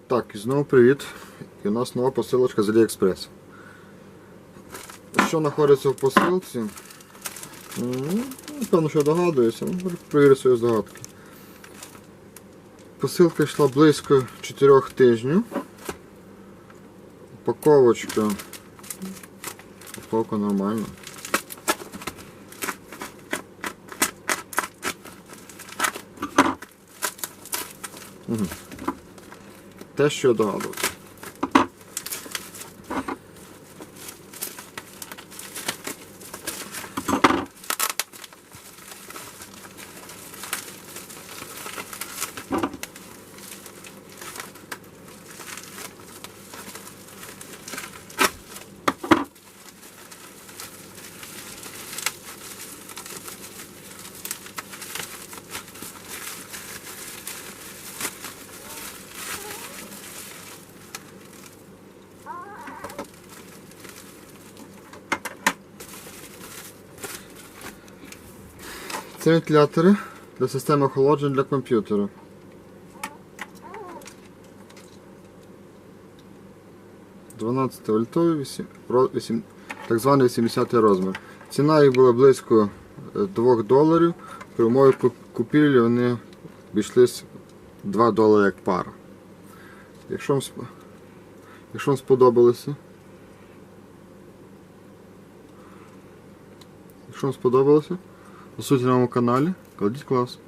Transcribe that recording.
Так, і знову привіт. І у нас нова посилочка з AliExpress. Що знаходиться в посилці? Напевно, що я догадуюся, провірю свої здогадки. Посилка йшла близько 4 тижнів. Упаковочка нормальна. Те, що я догадувався. Це вентилятори для системи охолодження для комп'ютера. Вольтовий, так званий 80 розмір. Ціна їх була близько $2. При умові купівлі вони обійшлись $2 як пара. Якщо вам сподобалося, голосуйте на моєму каналі, кладіть клас.